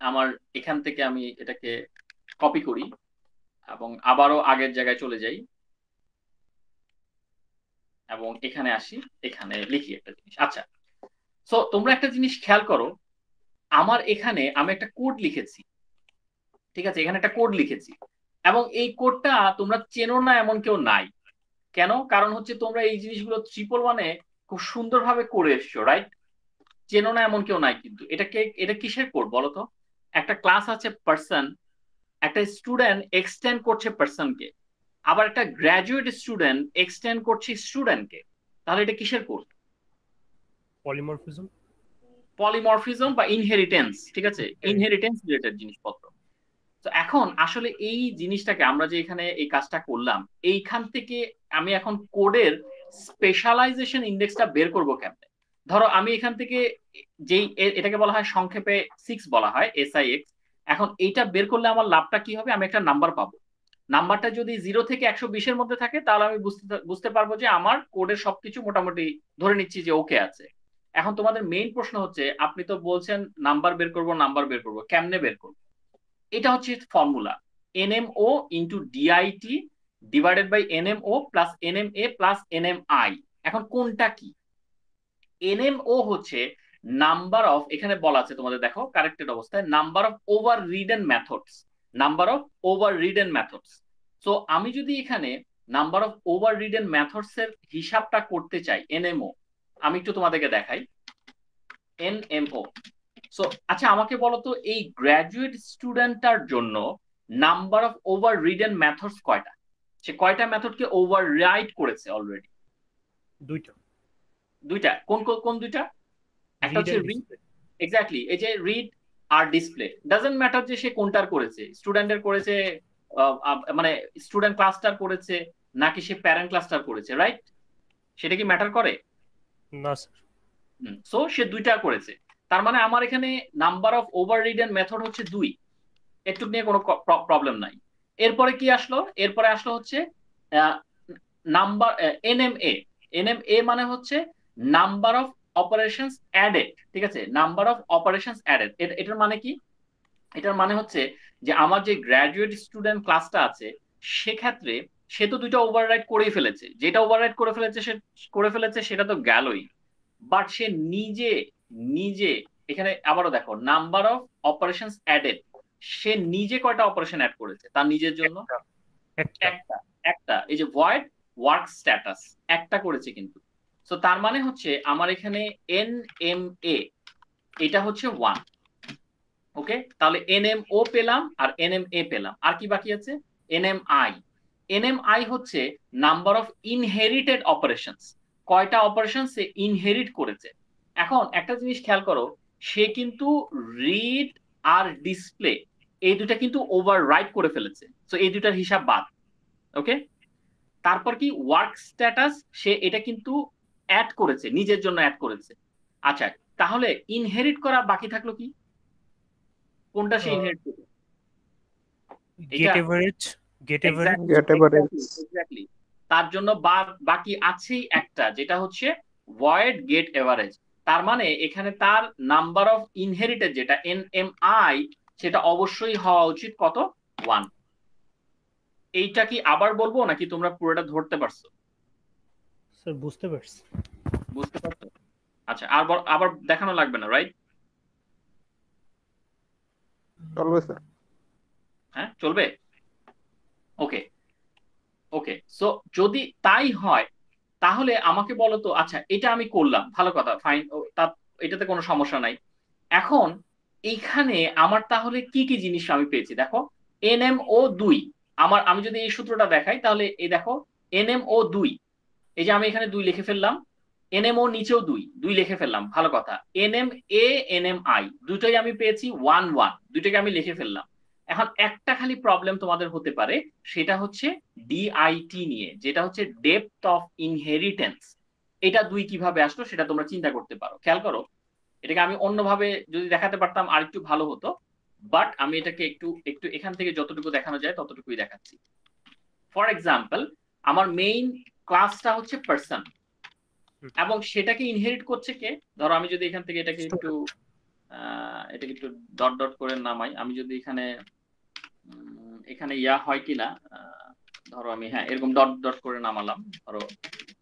আমার এখান থেকে আমি এটাকে কপি করি এবং আবারও আগের জায়গায় চলে যাই এবং এখানে আসি, এখানে লিখি একটা জিনিস। আচ্ছা, সো তোমরা একটা জিনিস খেয়াল করো, আমার এখানে আমি একটা কোড লিখেছি, ঠিক আছে, এখানে একটা কোড লিখেছি এবং এই কোডটা তোমরা চেনো না এমন কেউ নাই। কেন? কারণ হচ্ছে তোমরা এই জিনিসগুলো 111-এ খুব সুন্দরভাবে করে এসছো, রাইট? চেনো না এমন কেউ নাই। কিন্তু এটা কিসের কোড বলো তো? একটা ক্লাস আছে পার্সন, একটা স্টুডেন্ট এক্সটেন্ড করছে পার্সনকে, আবার একটা গ্রাজুয়েট স্টুডেন্ট এক্সটেন্ড করছে স্টুডেন্টকে। তাহলে এটা কিসের কোড? পলিমরফিজম। পলিমরফিজম বা ইনহেরিটেন্স, ঠিক আছে, ইনহেরিটেন্স রিলেটেড জিনিসপত্র। তো এখন আসলে এই জিনিসটাকে আমরা যে এখানে এই কাজটা করলাম, এইখান থেকে আমি এখন কোডের স্পেশালাইজেশন ইন্ডেক্সটা বের করব কেমনে? ধরো আমি এখান থেকে যেই এটাকে বলা হয় সংক্ষেপে 6 বলা হয়, SIX। এখন এইটা বের করলে আমার লাভটা কি হবে? আমি একটা নাম্বার পাবো। নাম্বারটা যদি 0 থেকে 120-এর মধ্যে থাকে তাহলে আমি বুঝতে পারবো যে আমার কোডের সবকিছু মোটামুটি ধরে নিচ্ছি যে ওকে আছে। এখন তোমাদের মেইন প্রশ্ন হচ্ছে, আপনি তো বলছেন নাম্বার বের করবো, নাম্বার বের করবো, কেমনে বের করবো? এটা হচ্ছে formula, NMO into DIT divided by NMO plus NMA plus NMI। এখন কোনটা কি? NMO হচ্ছে নাম্বার অফ, এখানে বলা আছে তোমাদের দেখো কারেক্টেড অবস্থায়, number of over ridden methods, number of over ridden methods. So আমি যদি এখানে number of over ridden methods এর হিসাবটা করতে চাই, NMO, আমি একটু তোমাদেরকে দেখাই NMO। সো আচ্ছা আমাকে বলো তো এই গ্রাজুয়েট স্টুডেন্টটার জন্য number of over ridden methods কয়টা? সে কয়টা মেথডকে ওভার রাইড করেছে অলরেডি? দুইটা। দুইটা। কোন কোন কোন দুইটা? একটা হচ্ছে রিড, এক্স্যাক্টলি, এই যে রিড আর ডিসপ্লে। ডাজন্ট ম্যাটার যে সে কোনটার করেছে, স্টুডেন্টের করেছে, মানে স্টুডেন্ট ক্লাসটার করেছে নাকি সে প্যারেন্ট ক্লাসটার করেছে, রাইট? সেটা কি ম্যাটার করে? না স্যার। সো সে দুইটা করেছে, তার মানে আমার এখানে number of over ridden method হচ্ছে 2, একটু নিয়ে কোনো প্রবলেম নাই। এরপরে কি আসলো? এরপরে আসলো হচ্ছে নাম্বার NMA। NMA মানে হচ্ছে নাম্বার অফ অপারেশনস অ্যাডেড, ঠিক আছে, নাম্বার অফ অপারেশনস অ্যাডেড। এটার মানে কি? এটার মানে হচ্ছে যে আমার যে গ্রাজুয়েট স্টুডেন্ট ক্লাসটা আছে সেক্ষেত্রে সে তো দুইটা ওভাররাইড করেই ফেলেছে, যেটা ওভাররাইড করে ফেলেছে সেটা তো গেলই। বাট সে নিজে নিজে এখানে আবারও দেখো নাম্বার অফ অপারেশনস অ্যাডেড, সে নিজে কয়টা অপারেশন অ্যাড করেছে তার নিজের জন্য? একটা। একটা। এই যে ভয়েড ওয়ার্ক স্ট্যাটাস একটা করেছে কিন্তু। সো তার মানে হচ্ছে আমার এখানে NMA এটা হচ্ছে 1। ওকে, তাহলে NMO পেলাম আর NMA পেলাম, আর কি বাকি আছে? এনএমআই। এনএমআই হচ্ছে নাম্বার অফ ইনহেরিটেড অপারেশনস, কয়টা অপারেশন সে ইনহেরিট করেছে। এখন একটা জিনিস খেয়াল করো, সে কিন্তু রিড আর ডিসপ্লে এই দুটা কিন্তু ওভার রাইট করে ফেলেছে, তো এই দুটার হিসাব বাদ। ওকে, তারপর কি ওয়ার্ক স্ট্যাটাস, সে এটা কিন্তু অ্যাড করেছে, নিজের জন্য অ্যাড করেছে। আচ্ছা, তাহলে ইনহেরিট করা বাকি থাকলো কি, কোনটা সে ইনহেরিট করবে? Get average, get average, exactly. তার জন্য বাকি আছেই একটা, যেটা হচ্ছে ভয়েড গেট এভারেজ। তার মানে এখানে তার নাম্বার অফ ইনহেরিটেড যেটা এনএমআই, সেটা অবশ্যই হওয়া উচিত কত? 1। এইটা কি আবার বলবো নাকি তোমরা পুরোটা ধরতে পারছো? স্যার বুঝতে পারছি। বুঝতে পারছো? আচ্ছা, আবার দেখানো লাগবে না, রাইট? চলবে স্যার। হ্যাঁ, চলবে। ওকে ওকে, সো যদি তাই হয় তাহলে আমাকে বলো তো, আচ্ছা এটা আমি করলাম, ভালো কথা, ফাইন, এটাতে কোনো সমস্যা নাই। এখন এইখানে আমার তাহলে কি কি জিনিস আমি পেয়েছি দেখো। এনএমও 2, আমি যদি এই সূত্রটা দেখাই তাহলে এই দেখো, এনএমও 2, এই যে আমি এখানে 2 লিখে ফেললাম, এনএমও নিচেও 2 লিখে ফেললাম, ভালো কথা। এনএম এ এনএম আই দুটোই আমি পেয়েছি 1 দুটোকে আমি লিখে ফেললাম। এখন একটা খালি প্রবলেম তোমাদের হতে পারে, সেটা হচ্ছে ডিআইটি নিয়ে, যেটা হচ্ছে ডেপথ অফ ইনহেরিটেন্স। এটা 2 কিভাবে আসলো সেটা তোমরা চিন্তা করতে পারো। খেয়াল করো, এটাকে আমি অন্যভাবে যদি দেখাতে পারতাম আর একটু ভালো হতো, বাট আমি এটাকে একটু একটু এখান থেকে যতটুকু দেখানো যায় ততটুকুই দেখাচ্ছি। ফর এক্সাম্পল, আমার মেইন ক্লাসটা হচ্ছে পার্সন, এবং সেটাকে ইনহেরিট করছে কে? ধরো আমি যদি এখান থেকে এটাকে একটু ডট ডট করে নামাই, আমি যদি এখানে ইয়া হয় কিনা, ধরো আমি, হ্যাঁ, এরকম ডট ডট করে নামালাম, ধরো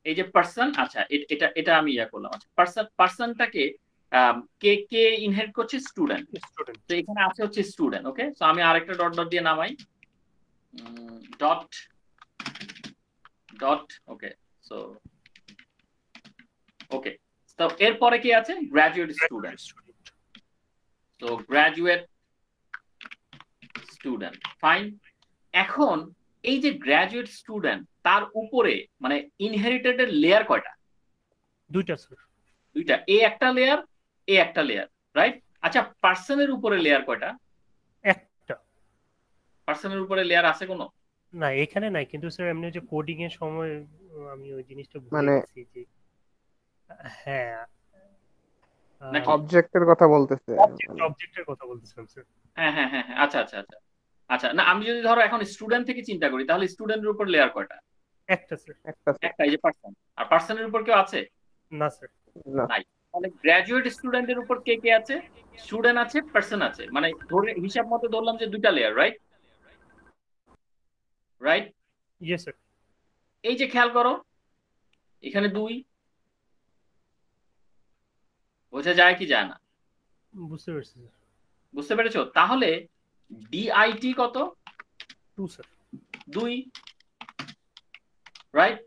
এই যে পার্সন। আচ্ছা, এটা এটা আমি ইয়া করলাম। আচ্ছা, পার্সনটাকে কে কে ইনহেরিট করছে? স্টুডেন্ট। তো এখানে আছে হচ্ছে স্টুডেন্ট। ওকে, তো আমি আরেকটা ডট ডট দিয়ে নামাই, ডট ডট। ওকে, সো ওকে, তো এরপরে কি আছে? Graduate student. তো গ্রাজুয়েট স্টুডেন্ট, ফাইন। এখন এই যে গ্রাজুয়েট স্টুডেন্ট, তার উপরে মানে ইনহেরিটেড এর লেয়ার কয়টা? 2টা স্যার। 2টা, এ একটা লেয়ার, এ একটা লেয়ার, রাইট? আচ্ছা, পার্সনের উপরে লেয়ার কয়টা? একটা। পার্সনের উপরে লেয়ার আছে কোনো? না, এখানে নাই, কিন্তু স্যার এমনি যে কোডিং এর সময় আমি ওই জিনিসটা ভুলে মানে গেছি যে, হ্যাঁ, নাকি? অবজেক্টের কথা বলতেছে। অবজেক্টের কথা বলতেছিলাম স্যার। হ্যাঁ হ্যাঁ হ্যাঁ হ্যাঁ, আচ্ছা আচ্ছা আচ্ছা আচ্ছা। না, আমি যদি ধরো এখন স্টুডেন্ট থেকে চিন্তা করি, তাহলে স্টুডেন্টের উপর লেয়ার কয়টা? একটা স্যার। একটা স্যার। একটা, এই যে পার্সন। আর পার্সনের উপর কেউ আছে? না স্যার। না। নাই। তাহলে গ্রাজুয়েট স্টুডেন্টের উপর কে কে আছে? স্টুডেন্ট আছে, পার্সন আছে, মানে ধরে হিসাব মতো ধরলাম যে 2টা layer, right? Right. Yes sir. এই যে খেয়াল করো, এখানে 2, বোঝা যায় কি যায় না? বুঝতে পারছি স্যার। বুঝতে পেরেছো? তাহলে ডিআইটি কত? 2 স্যার। 2, রাইট?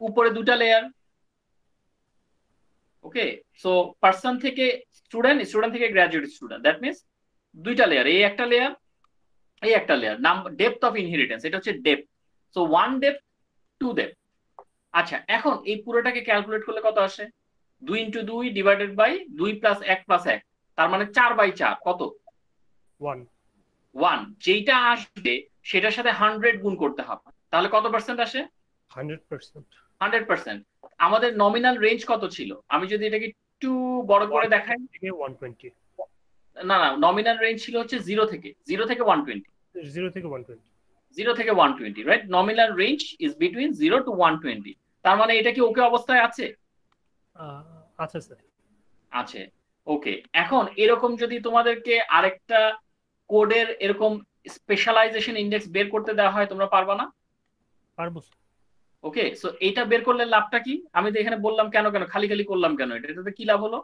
উপরে 2টা লেয়ার। ওকে, সো পার্সন থেকে স্টুডেন্ট, স্টুডেন্ট থেকে গ্রাজুয়েট স্টুডেন্ট, দ্যাট মিনস 2টা লেয়ার, এই একটা লেয়ার, এই একটা লেয়ার। ডেপথ অফ ইনহেরিটেন্স, এটা হচ্ছে ডেপথ। So 1 depth, 2 depth. আচ্ছা, এখন এই পুরোটাকে ক্যালকুলেট করলে কত আসে? 2 × 2 ডিভাইডেড বাই 2 + 1 + 1, তার মানে 4/4 কত? 1। যেটা আসবে সেটার সাথে 100 গুণ করতে হবে, তাহলে কত পার্সেন্ট আসে? 100%। 100%। আমাদের নমিনাল রেঞ্জ কত ছিল? আমি যদি এটাকে একটু বড় করে দেখাই, থেকে 120। না না, নমিনাল রেঞ্জ ছিল হচ্ছে 0 থেকে 120। 0 থেকে 120। 0 থেকে 120, right? Nominal range is between 0 to 120। তার মানে এটা কি ওকে অবস্থায় আছে? আচ্ছা স্যার। আছে। ওকে, এখন এরকম যদি তোমাদেরকে আরেকটা কোডের এরকম স্পেশালাইজেশন ইন্ডেক্স বের করতে দেওয়া হয়, তোমরা পারবা না? পারবো। ওকে, সো এটা বের করলে লাভটা কি? আমি তো এখানে বললাম কেন কেন খালি খালি করলাম কেন, এটাতে কি লাভ হলো?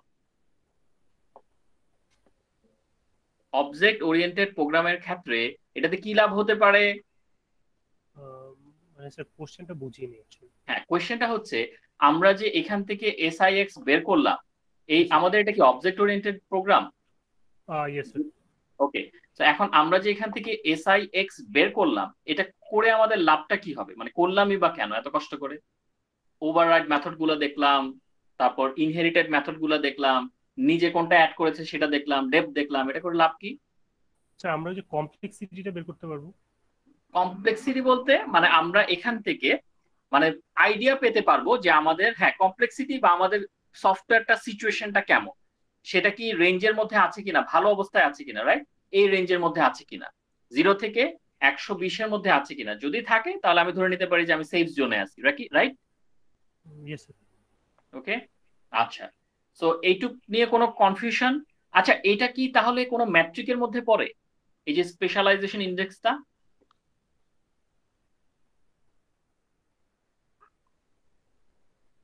অবজেক্ট ওরিয়েন্টেড প্রোগ্রামের ক্ষেত্রে এটাতে কি লাভ হতে পারে? মানে স্যার কোশ্চেনটা বুঝিনি অ্যাকচুয়ালি। হ্যাঁ, কোয়েশ্চেনটা হচ্ছে, আমরা যে এখান থেকে এসআইএক্স বের করলাম, এই আমাদের এটা কি object oriented program? Yes sir. Okay, তো এখন আমরা যে এখান থেকে এসআই এক্স বের করলাম, এটা করে আমাদের লাভটা কি হবে, মানে করলামই বা কেন এত কষ্ট করে? ওভাররাইড মেথড গুলো দেখলাম, তারপর ইনহেরিটেড মেথড গুলো দেখলাম, নিজে কোনটা অ্যাড করেছে সেটা দেখলাম, ডেপথ দেখলাম, এটা করে লাভ কি? আচ্ছা, আমরা ওই যে কমপ্লেক্সিটিটা বের করতে পারবো। কমপ্লেক্সিটি বলতে মানে আমরা এখান থেকে মানে আইডিয়া পেতে পারবো যে আমাদের, হ্যাঁ, কমপ্লেক্সিটি বা আমাদের সফটওয়্যারটা সিচুয়েশনটা কেমন, সেটা কি রেঞ্জের মধ্যে আছে কিনা, ভালো অবস্থায় আছে কিনা, রাইট? এই রেঞ্জের মধ্যে আছে কিনা, 0 থেকে 120-এর মধ্যে আছে কিনা। যদি থাকে তাহলে আমি ধরে নিতে পারি যে আমি সেফ জোনে আছি, রাইট? Yes sir. ওকে, আচ্ছা, সো এইটুক নিয়ে কোনো কনফিউশন? আচ্ছা, এটা কি তাহলে কোনো ম্যাট্রিকের মধ্যে পড়ে, এই যে স্পেশালাইজেশন ইন্ডেক্সটা?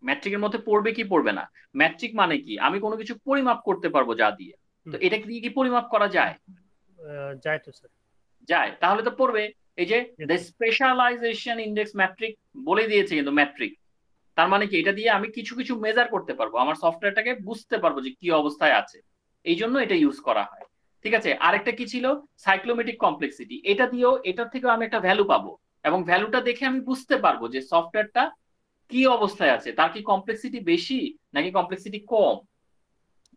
ম্যাট্রিকের মধ্যে পড়বে কি পড়বে না? ম্যাট্রিক মানে কি, আমি কোনো কিছু পরিমাপ করতে পারবো যা দিয়ে, তো এটা দিয়ে কি পরিমাপ করা যায়? যায় তো স্যার। যায়, তাহলে তো পড়বে। এই যে Yes, the sir. Specialization index metric বলে দিয়েছে কিন্তু ম্যাট্রিক, তার মানে কি এটা দিয়ে আমি কিছু কিছু মেজার করতে পারবো, আমার সফটওয়্যারটাকে বুঝতে পারবো যে কি অবস্থায় আছে, এই জন্য এটা ইউজ করা হয়। ঠিক আছে, আরেকটা কি ছিল, সাইক্লোমেটিক কমপ্লেক্সিটি, এটা দিয়েও এটার থেকেও আমি একটা ভ্যালু পাবো, এবং ভ্যালুটা দেখে আমি বুঝতে পারবো যে সফটওয়্যারটা কি অবস্থায় আছে, তার কি কমপ্লেক্সিটি বেশি নাকি কমপ্লেক্সিটি কম।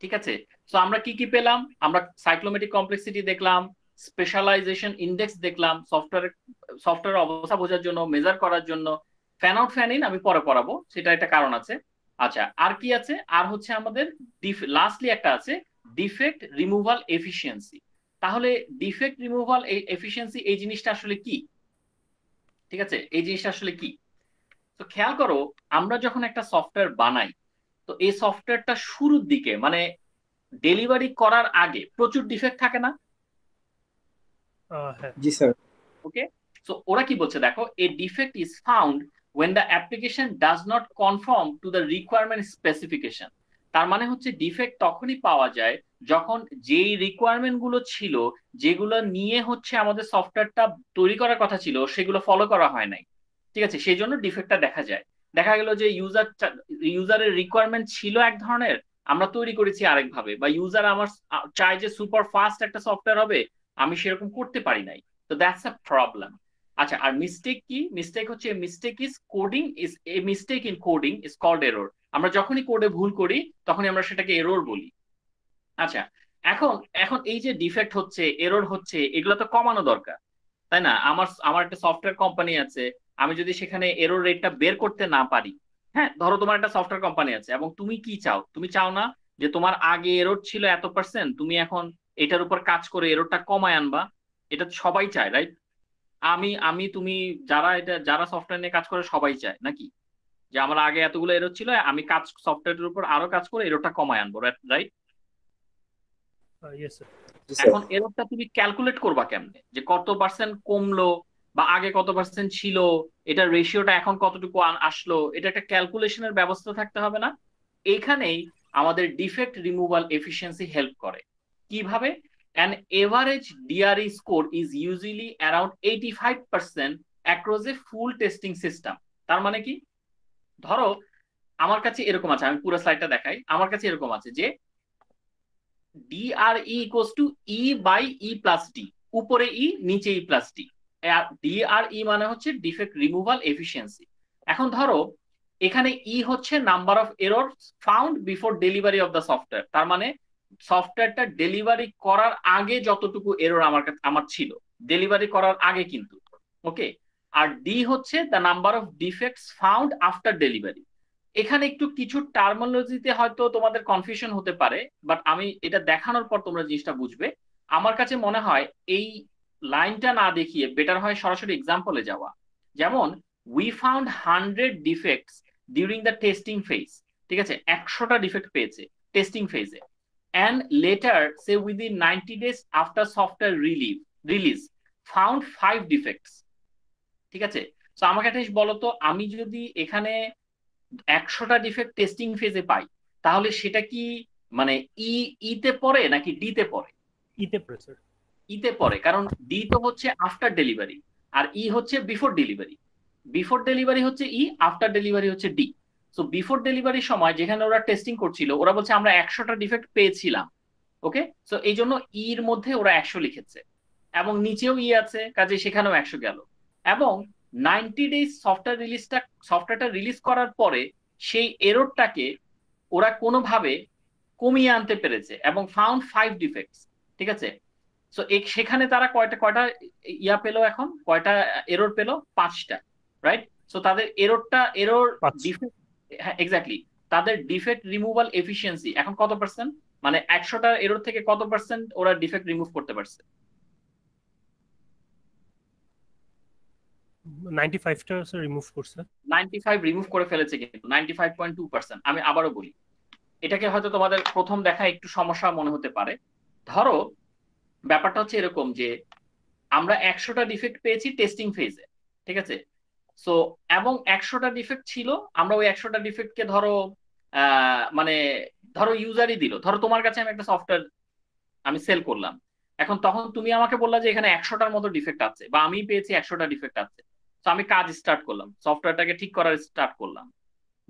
ঠিক আছে, তো আমরা কি কি পেলাম, আমরা সাইক্লোমেটিক কমপ্লেক্সিটি দেখলাম, স্পেশালাইজেশন ইন্ডেক্স দেখলাম, সফটওয়্যারের অবস্থা বোঝার জন্য, মেজার করার জন্য। ফ্যান আউট ফ্যান ইন আমি পরে পড়াবো, সেটা একটা কারণ আছে। আচ্ছা, আর কি আছে, আর হচ্ছে আমাদের লাস্টলি একটা আছে ডিফেক্ট রিমুভাল এফিসিয়েন্সি। তাহলে ডিফেক্ট রিমুভাল এফিসিয়েন্সি এই জিনিসটা আসলে কি? ঠিক আছে, এই জিনিসটা আসলে কি? তো খেয়াল করো, আমরা যখন একটা সফটওয়্যার বানাই, তো এই সফটওয়্যারটা শুরুর দিকে মানে ডেলিভারি করার আগে প্রচুর ডিফেক্ট থাকে না? হ্যাঁ। জি স্যার। ওকে, সো ওরা কি বলছে দেখো, a defect is found when the application does not conform to the requirement specification। তার মানে হচ্ছে ডিফেক্ট তখনই পাওয়া যায় যখন যেই রিকোয়ারমেন্ট গুলো ছিল, যেগুলো নিয়ে হচ্ছে আমাদের সফটওয়্যারটা তৈরি করার কথা ছিল, সেগুলো ফলো করা হয় নাই। ঠিক আছে, সেই জন্য ডিফেক্টটা দেখা যায়। দেখা গেল যে ইউজারের রিকোয়ারমেন্ট ছিল এক ধরনের, আমরা তৈরি করেছি আরেকভাবে, বা ইউজার আমার চায় যে সুপার ফাস্ট একটা সফটওয়্যার হবে, আমি সেরকম করতে পারি নাই, তো দ্যাটস আ প্রবলেম। আচ্ছা, আর মিস্টেক কি? মিস্টেক হচ্ছে, mistake is coding is a mistake in coding is called error. আমরা যখনই কোডে ভুল করি তখনই আমরা সেটাকে এরর বলি। আচ্ছা, এখন এখন এই যে ডিফেক্ট হচ্ছে, এরর হচ্ছে, এগুলো তো কমানো দরকার, তাই না? আমার আমার একটা সফটওয়্যার কোম্পানি আছে, আমি যদি সেখানে এরর রেটটা বের করতে না পারি, হ্যাঁ, ধরো তোমার একটা সফটওয়্যার কোম্পানি আছে এবং তুমি কি চাও, তুমি চাও না যে তোমার আগে এরর ছিল এত%, তুমি এখন এটার উপর কাজ করে এররটা কমায় আনবা। এটা তো সবাই চায়, রাইট? আমি আমি তুমি, যারা সফটওয়্যার নিয়ে কাজ করে সবাই চায় নাকি, যে আমার আগে এতগুলো এরর ছিল, আমি কাজ সফটওয়্যারের উপর আরো কাজ করে এররটা কমায় আনবো, রাইট? Yes sir. জি স্যার। এখন এররটা তুমি ক্যালকুলেট করবা কেমনে, যে কত% কমলো বা আগে কত% ছিল, এটা রেশিওটা এখন কতটুকু আসলো, এটা একটা ক্যালকুলেশনের ব্যবস্থা থাকতে হবে না? এইখানেই আমাদের ডিফেক্ট রিমুভাল এফিসিয়েন্সি হেল্প করে। কিভাবে? an average DRE score is usually around 85% across a full testing system। তার মানে কি, ধরো আমার কাছে এরকম আছে, আমি পুরো স্লাইডটা দেখাই, আমার কাছে এরকম আছে যে DRE equals to E by E plus D, উপরে E নিচে E plus D। DRE মানে হচ্ছে ডিফেক্ট রিমুভাল এফিসিয়েন্সি। এখন ধরো এখানে E হচ্ছে number of error found before delivery of the software, তার মানে সফটওয়্যারটা ডেলিভারি করার আগে যতটুকু এরর আমার ছিল, ডেলিভারি করার আগে কিন্তু। ওকে, আর ডি হচ্ছে the number of defects found after delivery. এখানে একটু কিছু টার্মিনোলজিতে হয়তো তোমাদের কনফিউশন হতে পারে, বাট আমি এটা দেখানোর পর তোমরা জিনিসটা বুঝবে। আমার কাছে মনে হয় এই লাইনটা না দেখিয়ে বেটার হয় সরাসরি এক্সাম্পলে যাওয়া। যেমন we found 100 defects during the testing phase. ঠিক আছে, 100টা ডিফেক্ট পেয়েছে টেস্টিং ফেজে, and later say within 90 days after software release found 5 defects। ঠিক আছে, তো আমাকে একটা জিনিস বলো তো, আমি যদি এখানে 100টা ডিফেক্ট টেস্টিং ফেজে পাই, তাহলে সেটা কি মানে ইতে পড়ে নাকি ডিতে পড়ে? ইতে পড়ে স্যার। ইতে পড়ে, কারণ ডি তো হচ্ছে আফটার ডেলিভারি আর ই হচ্ছে বিফোর ডেলিভারি। বিফোর ডেলিভারি হচ্ছে ই, আফটার ডেলিভারি হচ্ছে ডি। সো বিফোর ডেলিভারির সময় যেখানে ওরা টেস্টিং করছিল, ওরা বলছে আমরা 100টা ডিফেক্ট পেয়েছিলাম, ওকে, সো এই জন্য ইর মধ্যে ওরা 100 লিখেছে এবং নিচেও আছে, কাজে সেখানেও 100 গেল। এবং 90 ডেজ সফটওয়্যারটা রিলিজ করার পরে সেই এররটাকে ওরা কোনোভাবে কমিয়ে আনতে পেরেছে এবং ফাউন্ড 5 ডিফেক্টস। ঠিক আছে, সো সেখানে তারা কয়টা কয়টা পেলো, এখন কয়টা এরর পেলো? 5টা, রাইট? সো তাদের এরর 5 ডিফেক্ট, হ্যাঁ এক্স্যাক্টলি, তাদের ডিফেক্ট রিমুভাল এফিসিয়েন্সি এখন কত পার্সেন্ট, মানে 100টা এরর থেকে কত পার্সেন্ট ওরা ডিফেক্ট রিমুভ করতে পারছে? 95টা রিমুভ করছে। 95 রিমুভ করে ফেলেছে, কিন্তু 95.2%। আমি আবারও বলি, এটাকে হয়তো তোমাদের প্রথম দেখা একটু সমস্যা মনে হতে পারে। ধরো ব্যাপারটা হচ্ছে এরকম যে আমরা 100টা ডিফেক্ট পেয়েছি টেস্টিং ফেজে, ঠিক আছে? সো এবং 100টা ডিফেক্ট ছিল, আমরা ওই 100টা ডিফেক্টকে ধরো মানে ধরো ইউজারই দিল, ধরো তোমার কাছে আমি একটা সফটওয়্যার আমি সেল করলাম, এখন তখন তুমি আমাকে বললা যে এখানে 100টার মতো ডিফেক্ট আছে, বা আমি পেয়েছি 100টা ডিফেক্ট আছে। তো আমি কাজ স্টার্ট করলাম, সফটওয়্যারটাকে ঠিক করার স্টার্ট করলাম।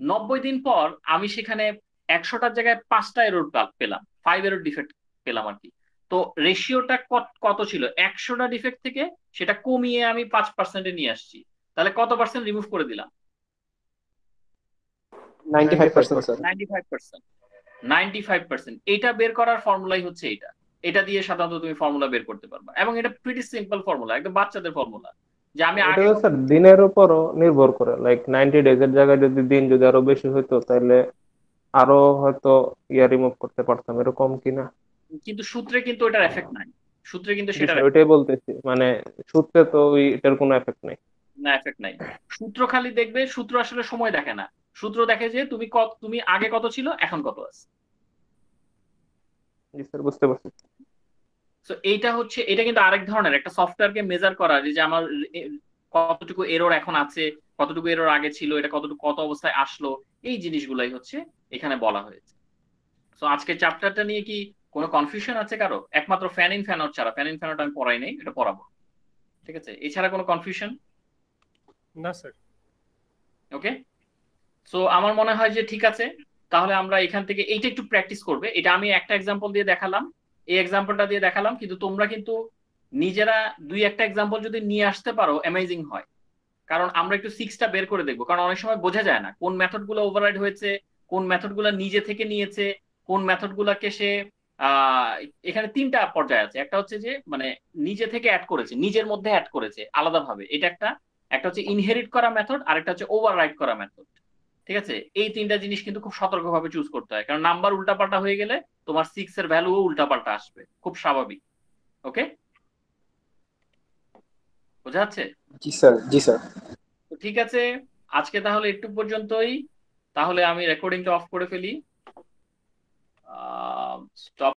90 দিন পর আমি সেখানে 100টার জায়গায় 5টা এরর পেলাম, 5 এরর ডিফেক্ট পেলাম আর কি। তো রেশিওটা কত ছিল? 100টা ডিফেক্ট থেকে সেটা কমিয়ে আমি 5%-এ নিয়ে আসছি, তাহলে কত পার্সেন্ট রিমুভ করে দিলাম? 95% স্যার। 95%। 95%। এটা বের করার ফর্মুলাই হচ্ছে এটা দিয়ে সাধারণত তুমি ফর্মুলা বের করতে পারবা, এবং এটা প্রিটি সিম্পল ফর্মুলা, একদম বাচ্চাদের ফর্মুলা, যে আমি এটা আগে তো স্যার দিনের উপরও নির্ভর করে, লাইক 90 ডেজ এর জায়গায় যদি দিন যদি আরো বেশি হইতো তাহলে আরো হয়তো রিমুভ করতে পারতাম, এরকম কিনা? কিন্তু সূত্রে কিন্তু এটার এফেক্ট নাই, সূত্রে কিন্তু জি সেটার স্যার, ওইটাই বলতেছি, মানে সূত্রে তো এটার কোনো এফেক্ট নেই। না, এফেক্ট নাই। সূত্র খালি দেখবে, সূত্র আসলে সময় দেখে না, সূত্র দেখে যে তুমি আগে কত ছিল, এখন কত আছে। জি স্যার, বুঝতে পারছি। তো এটা কিন্তু আরেক ধরনের একটা সফটওয়্যারকে মেজার করা, যে আমার কতটুকু এরর এখন আছে, কতটুকু এরর আগে ছিল, এটা কত অবস্থায় আসলো, এই জিনিসগুলাই হচ্ছে এখানে বলা হয়েছে। তো আজকে চ্যাপ্টারটা নিয়ে কি কোনো কনফিউশন আছে কারো? একমাত্র ফ্যান ইন ফ্যান আউট ছাড়া, ফ্যান ইন ফ্যান আউট আমি পড়াই নাই, এটা পড়াবো, ঠিক আছে? এছাড়া কোনো কনফিউশন? না স্যার। ওকে, সো আমার মনে হয় যে ঠিক আছে, তাহলে আমরা এখান থেকে এইটা একটু প্র্যাকটিস করবে। এটা আমি একটা এক্সাম্পল দিয়ে দেখালাম, এই এক্সাম্পলটা দিয়ে দেখালাম, কিন্তু তোমরা কিন্তু নিজেরা 2-1টা এক্সাম্পল যদি নিয়ে আসতে পারো অ্যামেজিং হয়। কারণ আমরা একটু 6টা বের করে দেখবো, কারণ অনেক সময় বোঝা যায় না কোন মেথড গুলো ওভাররাইড হয়েছে, কোন মেথড গুলো নিজে থেকে নিয়েছে, কোন মেথড গুলাকে সে আহ এখানে 3টা পর্যায়ে আছে। একটা হচ্ছে যে মানে নিজে থেকে অ্যাড করেছে, নিজের মধ্যে অ্যাড করেছে আলাদাভাবে, এটা একটা হচ্ছে ইনহেরিট করা মেথড, আর একটা হচ্ছে ওভাররাইড করা মেথড। ঠিক আছে, এই 3টা জিনিস কিন্তু খুব সতর্কভাবে চুজ করতে হয়, কারণ নাম্বার উল্টাপাল্টা হয়ে গেলে তোমার 6 এর ভ্যালুও উল্টাপাল্টা আসবে, খুব স্বাভাবিক। ওকে, বোঝা যাচ্ছে? জি স্যার, জি স্যার। তো ঠিক আছে, আজকে তাহলে একটু পর্যন্তই। তাহলে আমি রেকর্ডিংটা অফ করে ফেলি। স্টপ।